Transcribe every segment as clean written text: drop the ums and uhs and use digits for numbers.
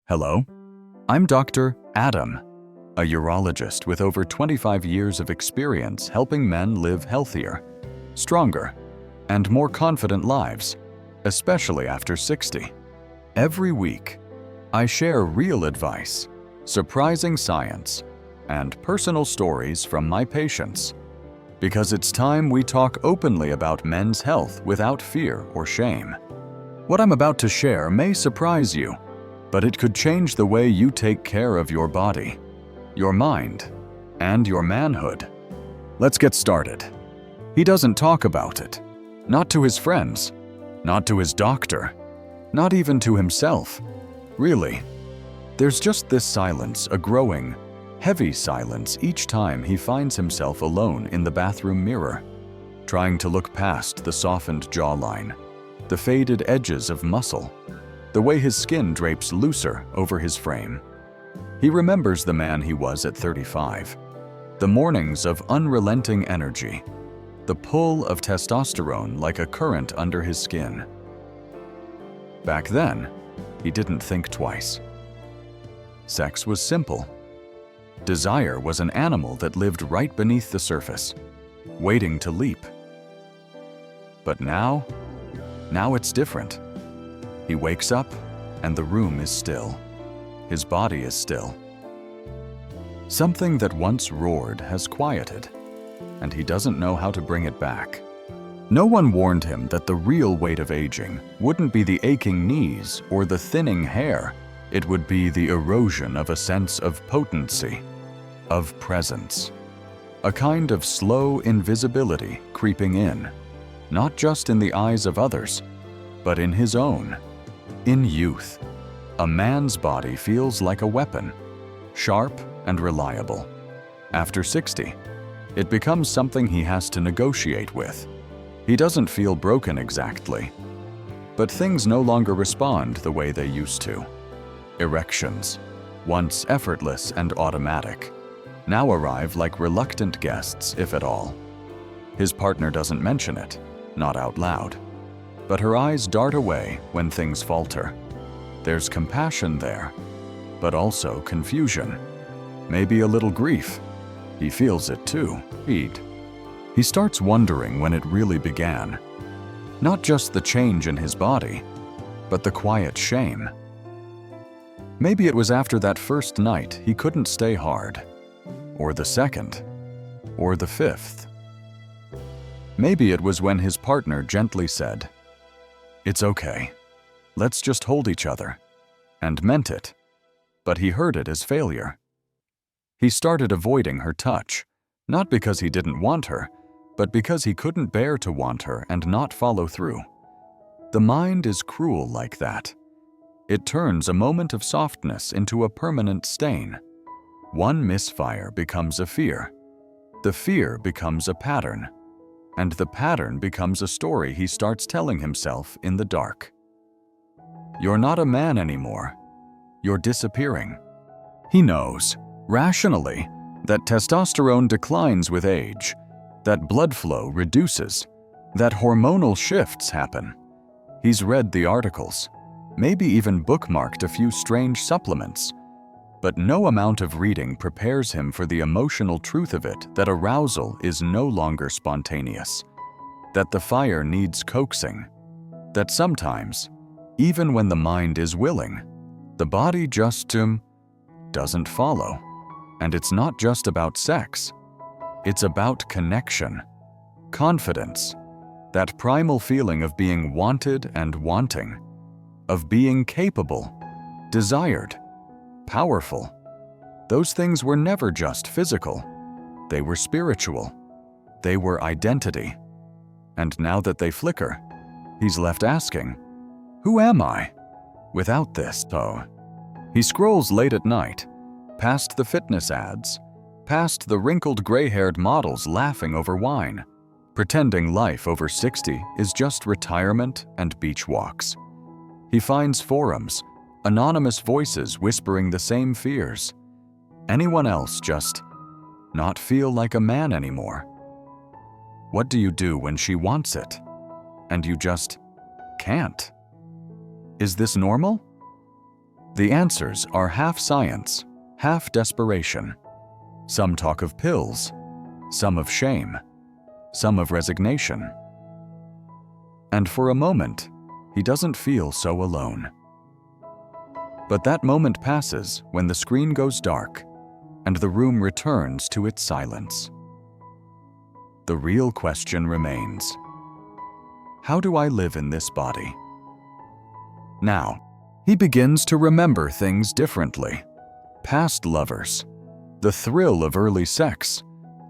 Hello, I'm Dr. Adam, a urologist with over 25 years of experience helping men live healthier, stronger, and more confident lives, especially after 60. Every week, I share real advice, surprising science, and personal stories from my patients, because it's time we talk openly about men's health without fear or shame. What I'm about to share may surprise you, but it could change the way you take care of your body, your mind, and your manhood. Let's get started. He doesn't talk about it. Not to his friends, not to his doctor, not even to himself. Really, there's just this silence, a growing, heavy silence each time he finds himself alone in the bathroom mirror, trying to look past the softened jawline, the faded edges of muscle, the way his skin drapes looser over his frame. He remembers the man he was at 35, the mornings of unrelenting energy, the pull of testosterone like a current under his skin. Back then, he didn't think twice. Sex was simple. Desire was an animal that lived right beneath the surface, waiting to leap. But now it's different. He wakes up, and the room is still. His body is still. Something that once roared has quieted, and he doesn't know how to bring it back. No one warned him that the real weight of aging wouldn't be the aching knees or the thinning hair. It would be the erosion of a sense of potency, of presence. A kind of slow invisibility creeping in, not just in the eyes of others, but in his own. In youth, a man's body feels like a weapon, sharp and reliable. After 60, it becomes something he has to negotiate with. He doesn't feel broken exactly, but things no longer respond the way they used to. Erections, once effortless and automatic, now arrive like reluctant guests, if at all. His partner doesn't mention it, not out loud, but her eyes dart away when things falter. There's compassion there, but also confusion, maybe a little grief. He feels it too. He starts wondering when it really began. Not just the change in his body, but the quiet shame. Maybe it was after that first night he couldn't stay hard, or the second, or the fifth. Maybe it was when his partner gently said, "It's okay, let's just hold each other," and meant it, but he heard it as failure. He started avoiding her touch, not because he didn't want her, but because he couldn't bear to want her and not follow through. The mind is cruel like that. It turns a moment of softness into a permanent stain. One misfire becomes a fear. The fear becomes a pattern. And the pattern becomes a story he starts telling himself in the dark. You're not a man anymore. You're disappearing. He knows, rationally, that testosterone declines with age, that blood flow reduces, that hormonal shifts happen. He's read the articles, maybe even bookmarked a few strange supplements, but no amount of reading prepares him for the emotional truth of it, that arousal is no longer spontaneous, that the fire needs coaxing, that sometimes, even when the mind is willing, the body just doesn't follow. And it's not just about sex. It's about connection, confidence, that primal feeling of being wanted and wanting, of being capable, desired, powerful. Those things were never just physical. They were spiritual. They were identity. And now that they flicker, he's left asking, who am I without this? He scrolls late at night, past the fitness ads, past the wrinkled gray-haired models laughing over wine, pretending life over 60 is just retirement and beach walks. He finds forums, anonymous voices whispering the same fears. Anyone else just not feel like a man anymore? What do you do when she wants it, and you just can't? Is this normal? The answers are half science, half desperation. Some talk of pills, some of shame, some of resignation. And for a moment, he doesn't feel so alone. But that moment passes when the screen goes dark and the room returns to its silence. The real question remains: how do I live in this body? Now, he begins to remember things differently. Past lovers, the thrill of early sex,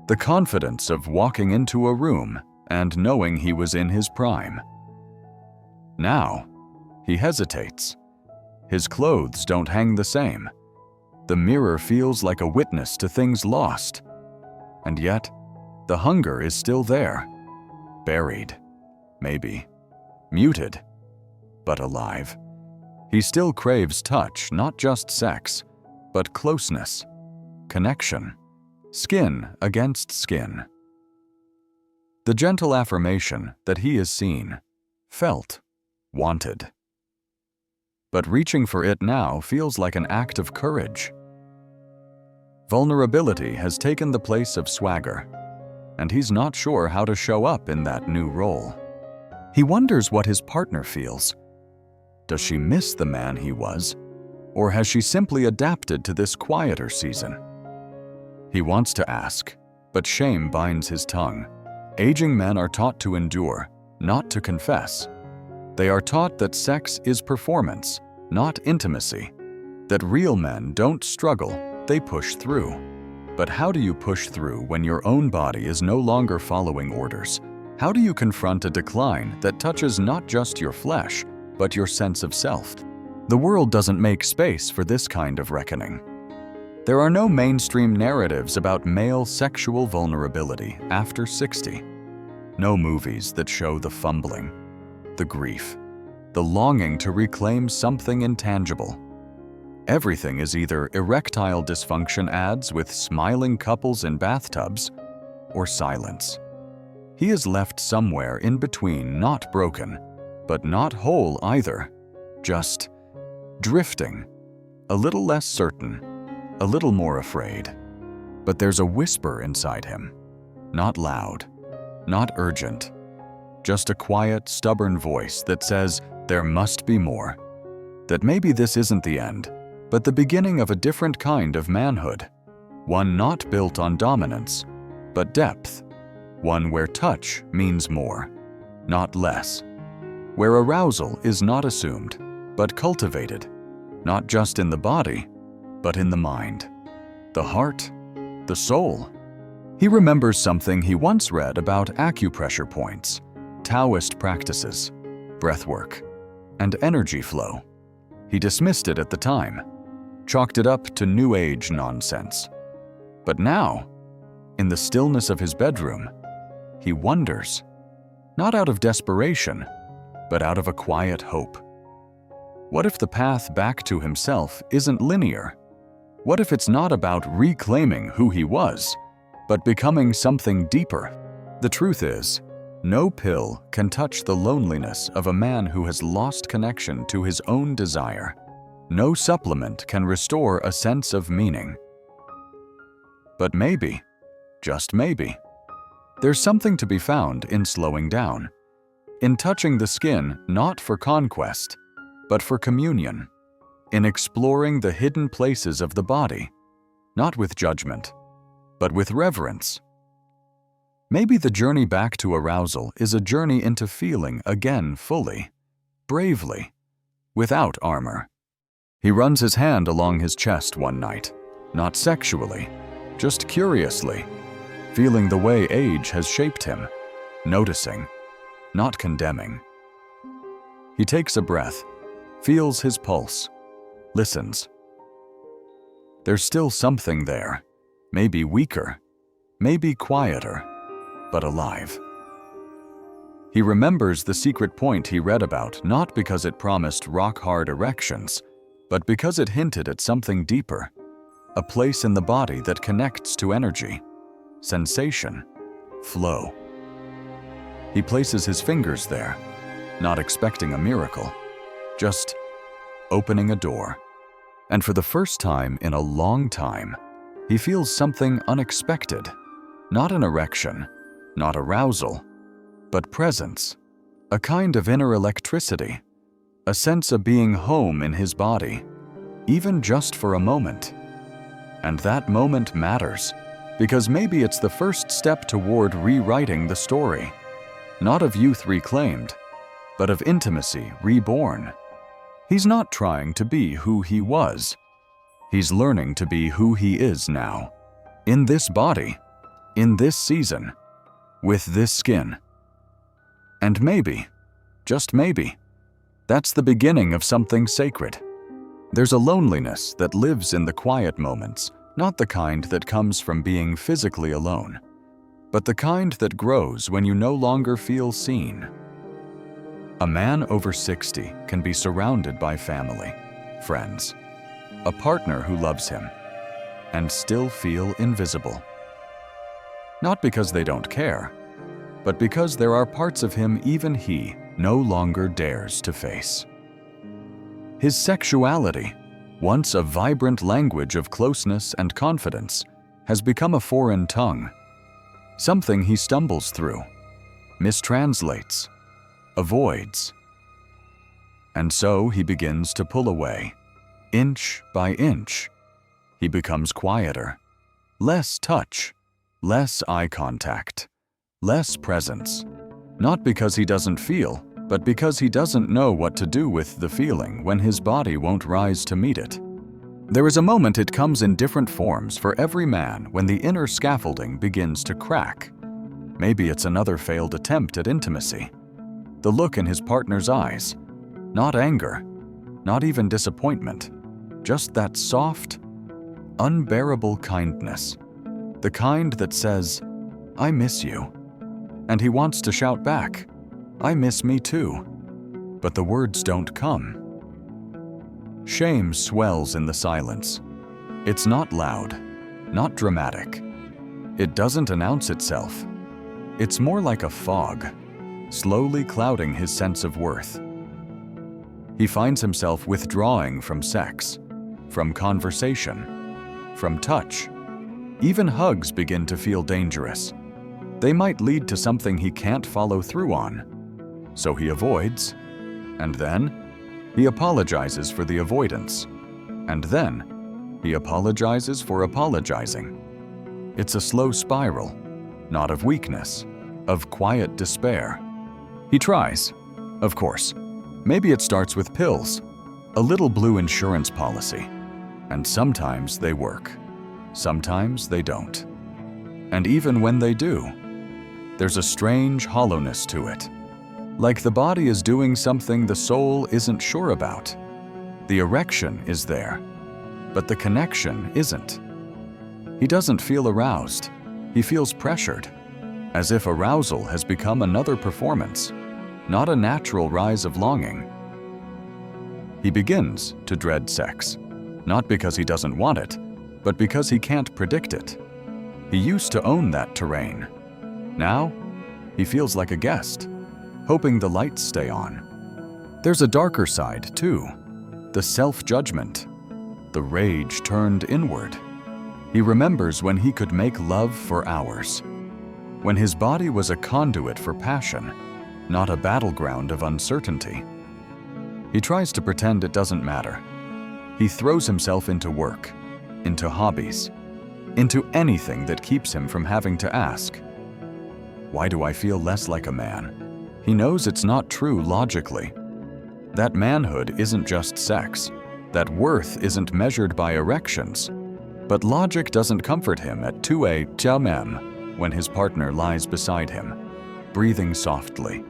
the confidence of walking into a room and knowing he was in his prime. Now, he hesitates. His clothes don't hang the same. The mirror feels like a witness to things lost. And yet, the hunger is still there. Buried, maybe. Muted, but alive. He still craves touch, not just sex, but closeness, connection, skin against skin. The gentle affirmation that he is seen, felt, wanted. But reaching for it now feels like an act of courage. Vulnerability has taken the place of swagger, and he's not sure how to show up in that new role. He wonders what his partner feels. Does she miss the man he was, or has she simply adapted to this quieter season? He wants to ask, but shame binds his tongue. Aging men are taught to endure, not to confess. They are taught that sex is performance, not intimacy. That real men don't struggle, they push through. But how do you push through when your own body is no longer following orders? How do you confront a decline that touches not just your flesh, but your sense of self? The world doesn't make space for this kind of reckoning. There are no mainstream narratives about male sexual vulnerability after 60. No movies that show the fumbling, the grief, the longing to reclaim something intangible. Everything is either erectile dysfunction ads with smiling couples in bathtubs, or silence. He is left somewhere in between, not broken, but not whole either, just drifting, a little less certain, a little more afraid. But there's a whisper inside him, not loud, not urgent, just a quiet, stubborn voice that says there must be more, that maybe this isn't the end, but the beginning of a different kind of manhood, one not built on dominance, but depth, one where touch means more, not less, where arousal is not assumed, but cultivated, not just in the body, but in the mind, the heart, the soul. He remembers something he once read about acupressure points, Taoist practices, breathwork, and energy flow. He dismissed it at the time, chalked it up to New Age nonsense. But now, in the stillness of his bedroom, he wonders, not out of desperation, but out of a quiet hope. What if the path back to himself isn't linear? What if it's not about reclaiming who he was, but becoming something deeper? The truth is, no pill can touch the loneliness of a man who has lost connection to his own desire. No supplement can restore a sense of meaning. But maybe, just maybe, there's something to be found in slowing down, in touching the skin not for conquest, but for communion, in exploring the hidden places of the body, not with judgment, but with reverence. Maybe the journey back to arousal is a journey into feeling again fully, bravely, without armor. He runs his hand along his chest one night, not sexually, just curiously, feeling the way age has shaped him, noticing, not condemning. He takes a breath, feels his pulse, listens. There's still something there, maybe weaker, maybe quieter, but alive. He remembers the secret point he read about not because it promised rock hard erections, but because it hinted at something deeper, a place in the body that connects to energy, sensation, flow. He places his fingers there, not expecting a miracle, just opening a door, And for the first time in a long time, he feels something unexpected. Not an erection, not arousal, but presence. A kind of inner electricity. A sense of being home in his body, even just for a moment. And that moment matters, because maybe it's the first step toward rewriting the story. Not of youth reclaimed, but of intimacy reborn. He's not trying to be who he was. He's learning to be who he is now. In this body, in this season, with this skin. And maybe, just maybe, that's the beginning of something sacred. There's a loneliness that lives in the quiet moments, not the kind that comes from being physically alone, but the kind that grows when you no longer feel seen. A man over 60 can be surrounded by family, friends, a partner who loves him, and still feel invisible. Not because they don't care, but because there are parts of him even he no longer dares to face. His sexuality, once a vibrant language of closeness and confidence, has become a foreign tongue, something he stumbles through, mistranslates, avoids. And so he begins to pull away, inch by inch. He becomes quieter, less touch, less eye contact, less presence. Not because he doesn't feel, but because he doesn't know what to do with the feeling when his body won't rise to meet it. There is a moment it comes in different forms for every man when the inner scaffolding begins to crack. Maybe it's another failed attempt at intimacy. The look in his partner's eyes. Not anger, not even disappointment. Just that soft, unbearable kindness. The kind that says, "I miss you." And he wants to shout back, "I miss me too." But the words don't come. Shame swells in the silence. It's not loud, not dramatic. It doesn't announce itself. It's more like a fog, slowly clouding his sense of worth. He finds himself withdrawing from sex, from conversation, from touch. Even hugs begin to feel dangerous. They might lead to something he can't follow through on. So he avoids, and then he apologizes for the avoidance, and then he apologizes for apologizing. It's a slow spiral, not of weakness, of quiet despair. He tries, of course. Maybe it starts with pills, a little blue insurance policy, and sometimes they work, sometimes they don't. And even when they do, there's a strange hollowness to it. Like the body is doing something the soul isn't sure about. The erection is there, but the connection isn't. He doesn't feel aroused. He feels pressured, as if arousal has become another performance, not a natural rise of longing. He begins to dread sex, not because he doesn't want it, but because he can't predict it. He used to own that terrain. Now, he feels like a guest, hoping the lights stay on. There's a darker side, too. The self-judgment, the rage turned inward. He remembers when he could make love for hours, when his body was a conduit for passion, not a battleground of uncertainty. He tries to pretend it doesn't matter. He throws himself into work, into hobbies, into anything that keeps him from having to ask, "Why do I feel less like a man?" He knows it's not true logically. That manhood isn't just sex. That worth isn't measured by erections. But logic doesn't comfort him at 2 a.m. when his partner lies beside him, breathing softly,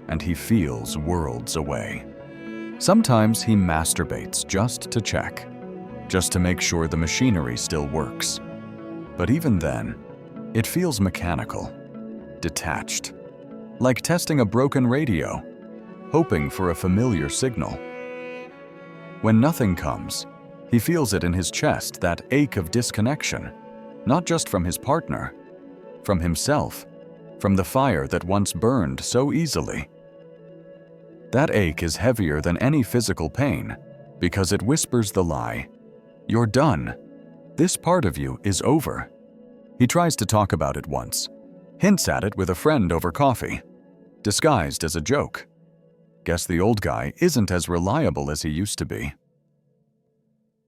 and he feels worlds away. Sometimes he masturbates just to check, just to make sure the machinery still works. But even then, it feels mechanical, detached, like testing a broken radio, hoping for a familiar signal. When nothing comes, he feels it in his chest, that ache of disconnection, not just from his partner, from himself, from the fire that once burned so easily. That ache is heavier than any physical pain because it whispers the lie, You're done. This part of you is over. He tries to talk about it once, hints at it with a friend over coffee, disguised as a joke. Guess the old guy isn't as reliable as he used to be.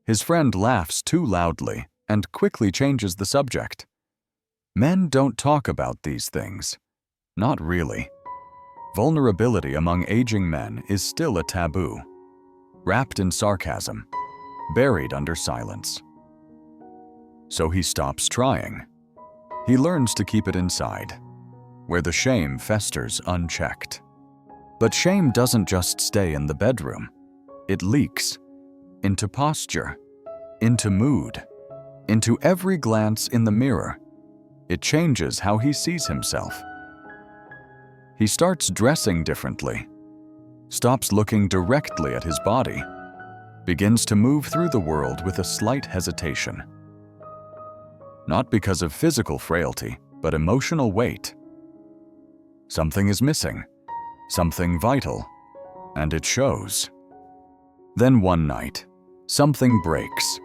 His friend laughs too loudly and quickly changes the subject. Men don't talk about these things. Not really. Vulnerability among aging men is still a taboo, wrapped in sarcasm, buried under silence. So he stops trying. He learns to keep it inside, where the shame festers unchecked. But shame doesn't just stay in the bedroom. It leaks into posture, into mood, into every glance in the mirror. It changes how he sees himself. He starts dressing differently, stops looking directly at his body, begins to move through the world with a slight hesitation. Not because of physical frailty, but emotional weight. Something is missing, something vital, and it shows. Then one night, something breaks.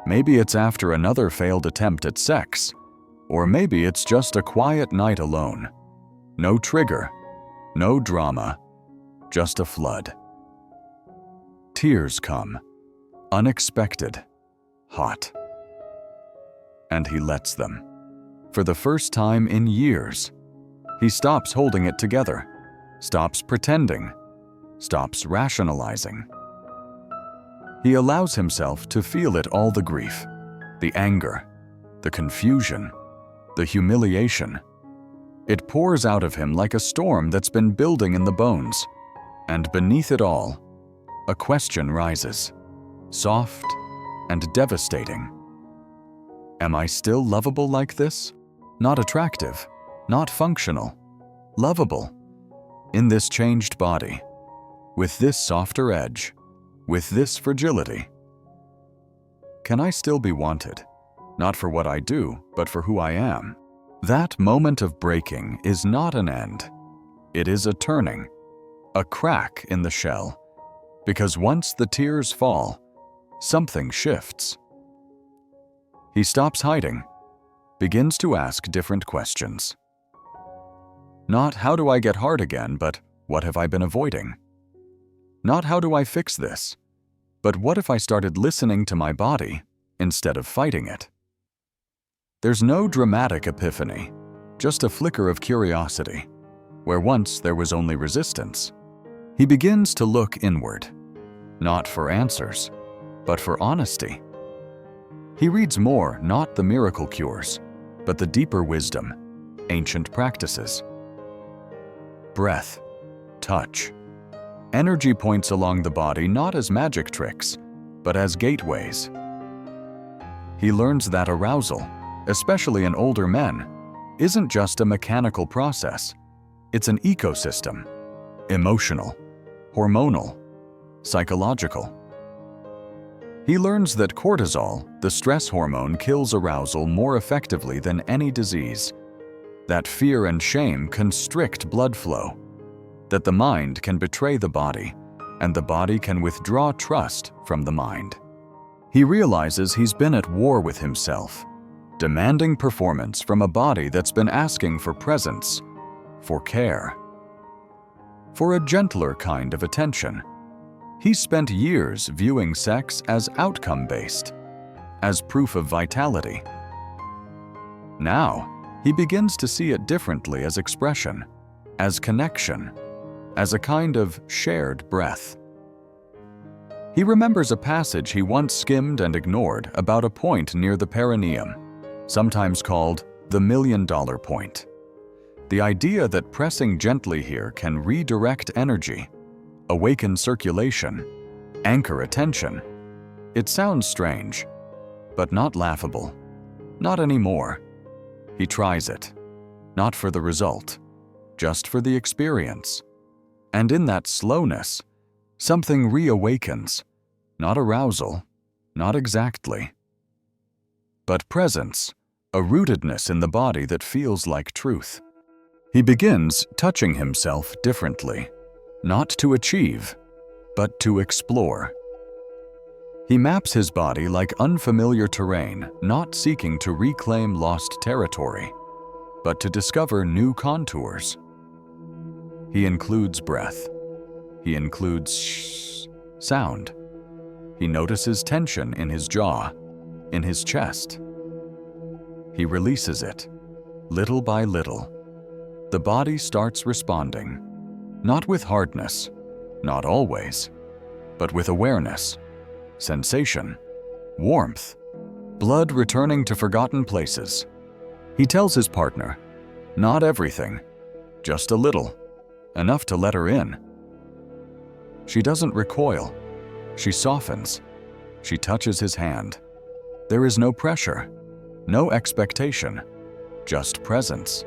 Maybe it's after another failed attempt at sex, or maybe it's just a quiet night alone. No trigger, no drama, just a flood. Tears come, unexpected, hot. And he lets them. For the first time in years, he stops holding it together, stops pretending, stops rationalizing. He allows himself to feel it all: the grief, the anger, the confusion, the humiliation. It pours out of him like a storm that's been building in the bones. And beneath it all, a question rises, soft and devastating. Am I still lovable like this? Not attractive, not functional, lovable. In this changed body, with this softer edge, with this fragility. Can I still be wanted? Not for what I do, but for who I am. That moment of breaking is not an end. It is a turning, a crack in the shell. Because once the tears fall, something shifts. He stops hiding, begins to ask different questions. Not how do I get hard again, but what have I been avoiding? Not how do I fix this, but what if I started listening to my body instead of fighting it? There's no dramatic epiphany, just a flicker of curiosity, where once there was only resistance. He begins to look inward, not for answers, but for honesty. He reads more, not the miracle cures, but the deeper wisdom, ancient practices. Breath, touch, energy points along the body not as magic tricks, but as gateways. He learns that arousal, especially in older men, isn't just a mechanical process. It's an ecosystem, emotional, hormonal, psychological. He learns that cortisol, the stress hormone, kills arousal more effectively than any disease, that fear and shame constrict blood flow, that the mind can betray the body, and the body can withdraw trust from the mind. He realizes he's been at war with himself, demanding performance from a body that's been asking for presence, for care, for a gentler kind of attention. He spent years viewing sex as outcome-based, as proof of vitality. Now, he begins to see it differently, as expression, as connection, as a kind of shared breath. He remembers a passage he once skimmed and ignored about a point near the perineum, sometimes called the $1 million point. The idea that pressing gently here can redirect energy, awaken circulation, anchor attention. It sounds strange, but not laughable. Not anymore. He tries it, not for the result, just for the experience. And in that slowness, something reawakens, not arousal, not exactly, but presence, a rootedness in the body that feels like truth. He begins touching himself differently, not to achieve, but to explore. He maps his body like unfamiliar terrain, not seeking to reclaim lost territory, but to discover new contours. He includes breath. He includes sound. He notices tension in his jaw, in his chest. He releases it, little by little. The body starts responding, not with hardness, not always, but with awareness, sensation, warmth, blood returning to forgotten places. He tells his partner, not everything, just a little, enough to let her in. She doesn't recoil. She softens. She touches his hand. There is no pressure, no expectation, just presence.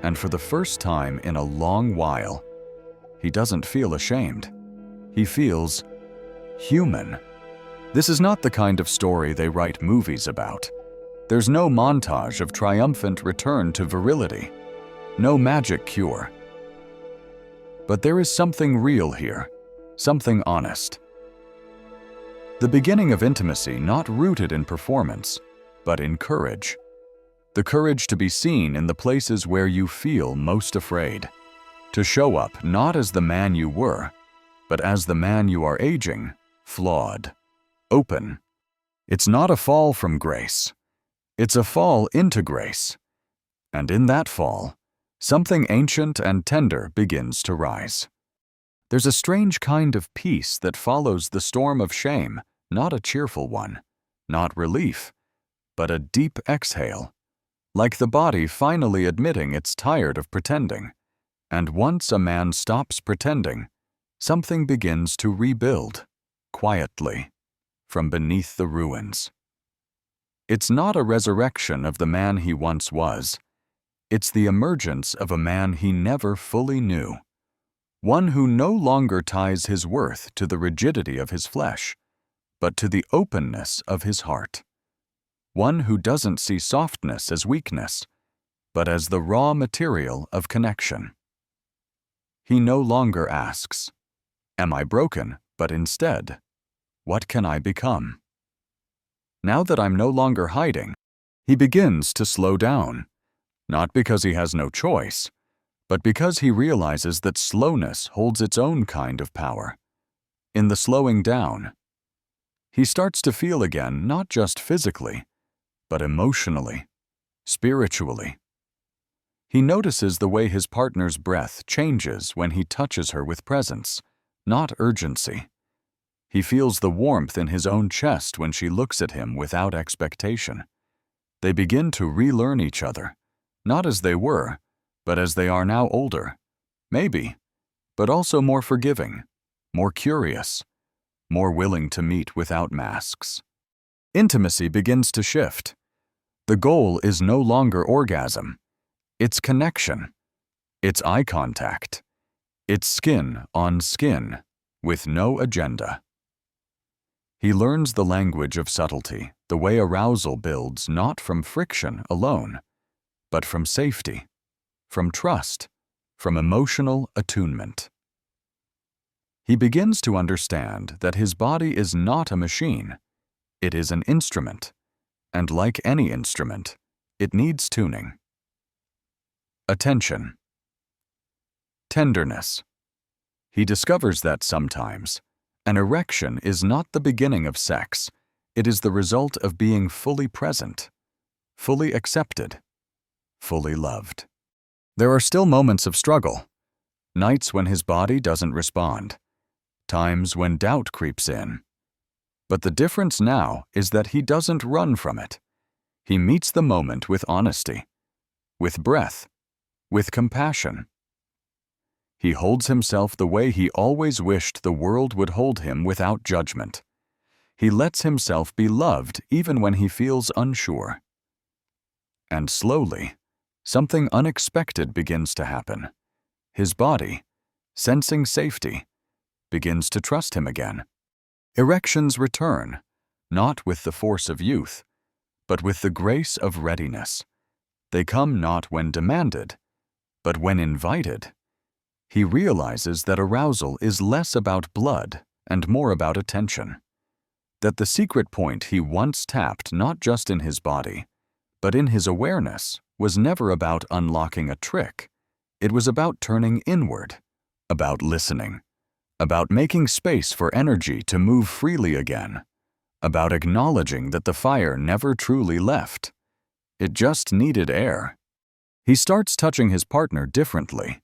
And for the first time in a long while, he doesn't feel ashamed. He feels human. This is not the kind of story they write movies about. There's no montage of triumphant return to virility, no magic cure. But there is something real here, something honest. The beginning of intimacy not rooted in performance, but in courage. The courage to be seen in the places where you feel most afraid. To show up not as the man you were, but as the man you are aging, flawed, open. It's not a fall from grace. It's a fall into grace. And in that fall, something ancient and tender begins to rise. There's a strange kind of peace that follows the storm of shame, not a cheerful one, not relief, but a deep exhale, like the body finally admitting it's tired of pretending. And once a man stops pretending, something begins to rebuild, quietly, from beneath the ruins. It's not a resurrection of the man he once was. It's the emergence of a man he never fully knew. One who no longer ties his worth to the rigidity of his flesh, but to the openness of his heart. One who doesn't see softness as weakness, but as the raw material of connection. He no longer asks, "Am I broken?" but instead, "What can I become?" Now that I'm no longer hiding, he begins to slow down, not because he has no choice, but because he realizes that slowness holds its own kind of power. In the slowing down, he starts to feel again not just physically, but emotionally, spiritually. He notices the way his partner's breath changes when he touches her with presence, not urgency. He feels the warmth in his own chest when she looks at him without expectation. They begin to relearn each other, not as they were, but as they are now older, maybe, but also more forgiving, more curious, more willing to meet without masks. Intimacy begins to shift. The goal is no longer orgasm. It's connection. It's eye contact. It's skin on skin, with no agenda. He learns the language of subtlety, the way arousal builds not from friction alone, but from safety, from trust, from emotional attunement. He begins to understand that his body is not a machine. It is an instrument, and like any instrument, it needs tuning. Attention. Tenderness. He discovers that sometimes, an erection is not the beginning of sex, it is the result of being fully present, fully accepted, fully loved. There are still moments of struggle, nights when his body doesn't respond, times when doubt creeps in. But the difference now is that he doesn't run from it. He meets the moment with honesty, with breath, with compassion. He holds himself the way he always wished the world would hold him without judgment. He lets himself be loved even when he feels unsure. And slowly, something unexpected begins to happen. His body, sensing safety, begins to trust him again. Erections return, not with the force of youth, but with the grace of readiness. They come not when demanded, but when invited. He realizes that arousal is less about blood and more about attention. that the secret point he once tapped not just in his body, but in his awareness was never about unlocking a trick. It was about turning inward, about listening, about making space for energy to move freely again, about acknowledging that the fire never truly left. It just needed air. He starts touching his partner differently,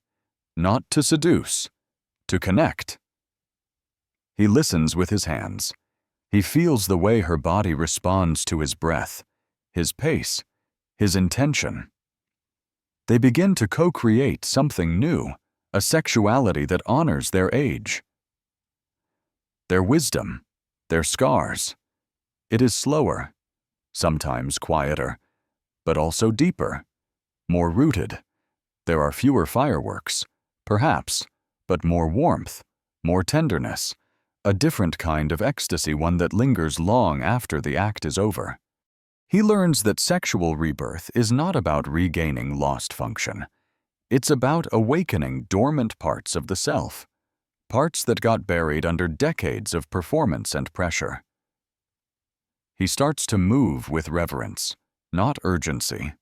not to seduce, to connect. He listens with his hands. He feels the way her body responds to his breath, his pace, his intention. They begin to co-create something new, a sexuality that honors their age, their wisdom, their scars. It is slower, sometimes quieter, but also deeper, more rooted. There are fewer fireworks, perhaps, but more warmth, more tenderness, a different kind of ecstasy, one that lingers long after the act is over. He learns that sexual rebirth is not about regaining lost function. It's about awakening dormant parts of the self, parts that got buried under decades of performance and pressure. He starts to move with reverence, not urgency.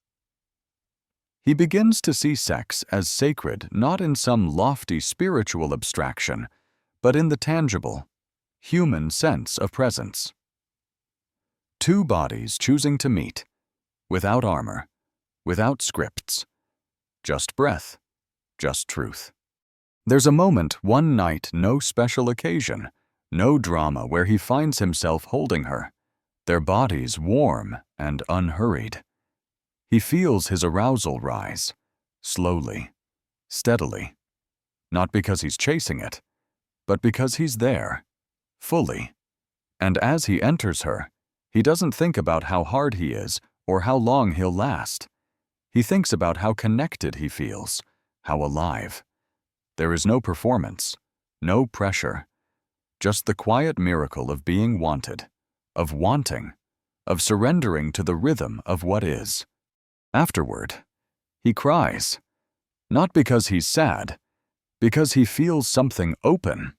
He begins to see sex as sacred not in some lofty spiritual abstraction, but in the tangible, human sense of presence. Two bodies choosing to meet, without armor, without scripts, just breath, just truth. There's a moment, one night, no special occasion, no drama, where he finds himself holding her, their bodies warm and unhurried. He feels his arousal rise, slowly, steadily, not because he's chasing it, but because he's there, fully. And as he enters her, he doesn't think about how hard he is or how long he'll last. He thinks about how connected he feels, how alive. There is no performance, no pressure, just the quiet miracle of being wanted, of wanting, of surrendering to the rhythm of what is. Afterward, he cries, not because he's sad, because he feels something open.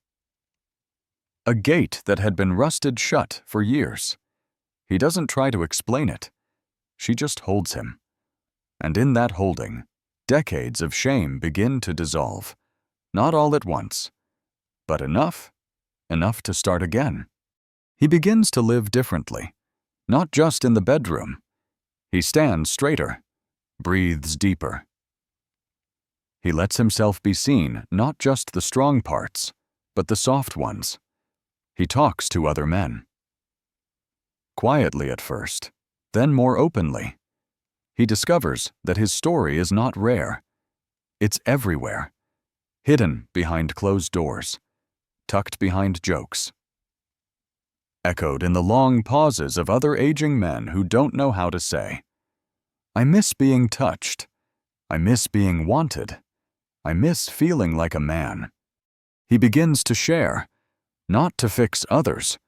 A gate that had been rusted shut for years. He doesn't try to explain it. She just holds him. And in that holding, decades of shame begin to dissolve. Not all at once, but enough to start again. He begins to live differently, not just in the bedroom. He stands straighter, breathes deeper. He lets himself be seen, not just the strong parts, but the soft ones. He talks to other men. Quietly at first, then more openly. He discovers that his story is not rare. It's everywhere, hidden behind closed doors, tucked behind jokes, echoed in the long pauses of other aging men who don't know how to say, "I miss being touched. I miss being wanted. I miss feeling like a man." He begins to share, not to fix others,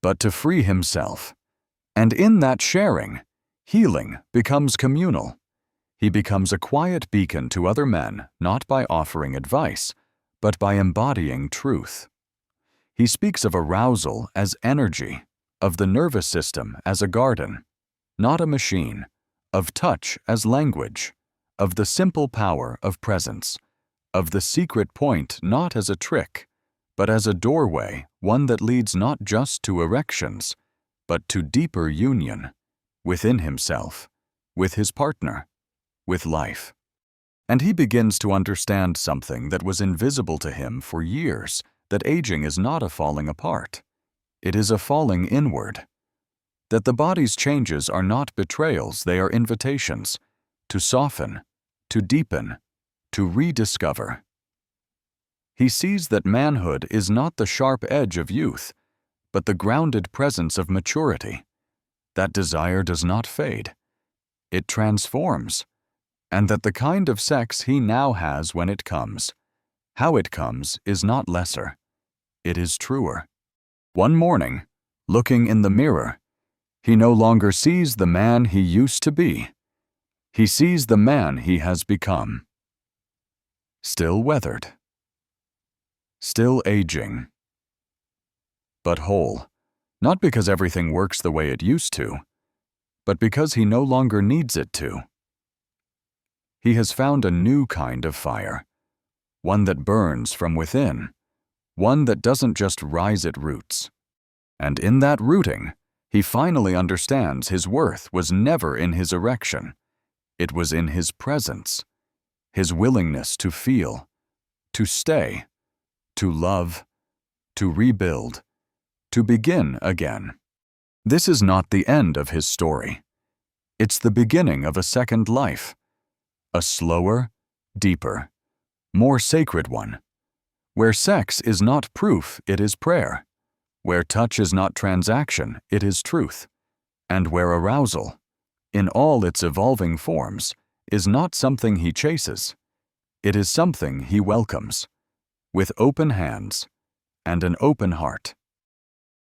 but to free himself. And in that sharing, healing becomes communal. He becomes a quiet beacon to other men, not by offering advice, but by embodying truth. He speaks of arousal as energy, of the nervous system as a garden, not a machine, of touch as language, of the simple power of presence, of the secret point not as a trick, but as a doorway, one that leads not just to erections, but to deeper union, within himself, with his partner, with life. And he begins to understand something that was invisible to him for years, that aging is not a falling apart. It is a falling inward. That the body's changes are not betrayals, they are invitations to soften, to deepen, to rediscover. He sees that manhood is not the sharp edge of youth, but the grounded presence of maturity. That desire does not fade. It transforms. And that the kind of sex he now has when it comes, how it comes, is not lesser. It is truer. One morning, looking in the mirror, he no longer sees the man he used to be. He sees the man he has become. Still weathered. Still aging. But whole. Not because everything works the way it used to, but because he no longer needs it to. He has found a new kind of fire, one that burns from within, one that doesn't just rise at roots. And in that rooting, he finally understands his worth was never in his erection. It was in his presence, his willingness to feel, to stay, to love, to rebuild, to begin again. This is not the end of his story. It's the beginning of a second life, a slower, deeper, more sacred one, where sex is not proof, it is prayer, where touch is not transaction, it is truth, and where arousal, in all its evolving forms, is not something he chases, it is something he welcomes, with open hands and an open heart.